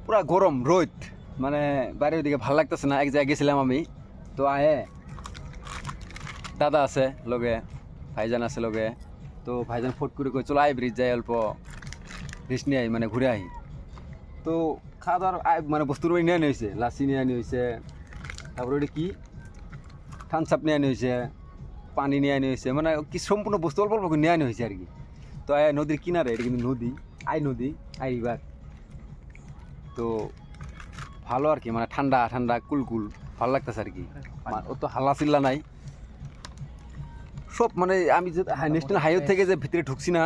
পুরা গরম রোদ, মানে বাইরের ওদিকে ভালো লাগতেছে না। এক জায়গায় গেছিলাম আমি, তো আয়ে দাদা আছে লগে, ভাইজান আছে লগে। তো ভাইজান ফট করে কই চলো আই ব্রিজ যাই, অল্প রেস্ট নিয়ে আই, মানে ঘুরে আই। তো খাওয়া দাওয়ার মানে বস্তুর ওই নিয়ে আনি হয়েছে, লাসি নিয়ে আনি হয়েছে, তারপরে ওইটা কি থামস আপ নিয়ে আনি হয়েছে, পানি নিয়ে আনি হয়েছে, মানে কি সম্পূর্ণ বস্তু অল্প অল্প করে নিয়ে আনি হয়েছে আর কি। তো আয় নদীর কিনারে, এটা কিন্তু নদী, নদী আই রিভার। তো ভালো আর কি, মানে ঠান্ডা ঠান্ডা কুলকুল ভালো লাগতেছে আর কি। অত হাল্লা চিল্লা নাই সব, মানে আমি যে ন্যাশনাল হাইওয়ে থেকে যে ভিতরে ঢুকছি না,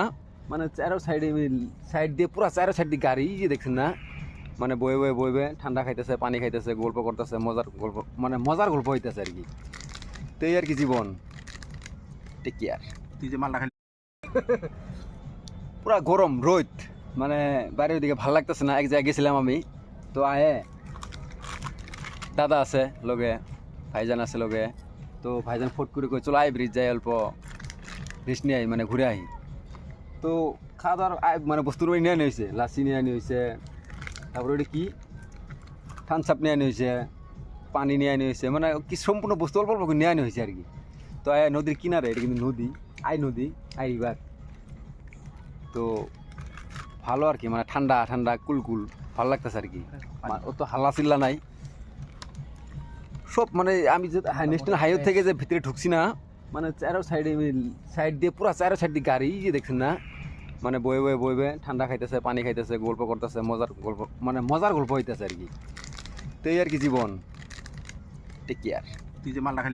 মানে চারো সাইডে সাইড দিয়ে পুরা চারো সাইড দিয়ে গাড়ি যে দেখছেন না, মানে বয়ে বয়ে বইবে ঠান্ডা খাইতেছে, পানি খাইতেছে, গল্প করতেছে, মজার গল্প, মানে মজার গল্প হইতেছে আর কি। তো এই আর কি জীবন। Take care. তুই যে মালটা খালি পুরা গরম রোদ, মানে বাইরের ওদিকে ভালো লাগতেছে না। এক জায়গায় গেছিলাম আমি, তো আয়ে দাদা আছে লগে, ভাইজান আছে লগে। তো ভাইজান ফট করে কই চলো আই ব্রিজ যাই, অল্প রেস্ট নিয়ে আই, মানে ঘুরে আই। তো খাওয়া দাওয়ার মানে বস্তুর ওই নিয়ে আনি হয়েছে, লাসি নিয়ে আনি হয়েছে, তারপরে ওইটা কি থামস আপ নিয়ে আনি হয়েছে, পানি নিয়ে আনি হয়েছে, মানে কি সম্পূর্ণ বস্তু অল্প অল্প করে নিয়ে আনি হয়েছে আর কি। তো আয় নদীর কিনারে, এটা কিন্তু নদী, নদী আই রিভার। তো ভালো আর কি, মানে ঠান্ডা ঠান্ডা কুলকুল ভালো লাগতেছে আর কি। অত হাল্লা চিল্লা নাই সব, মানে আমি যে ন্যাশনাল হাইওয়ে থেকে যে ভিতরে ঢুকছি না, মানে চারো সাইডে সাইড দিয়ে পুরা চারো সাইড দিয়ে গাড়ি যে দেখছেন না, মানে বয়ে বয়ে বইবে ঠান্ডা খাইতেছে, পানি খাইতেছে, গল্প করতেছে, মজার গল্প, মানে মজার গল্প হইতেছে আর কি। তো এই আর কি জীবন। Take care. তুই যে মালটা খালি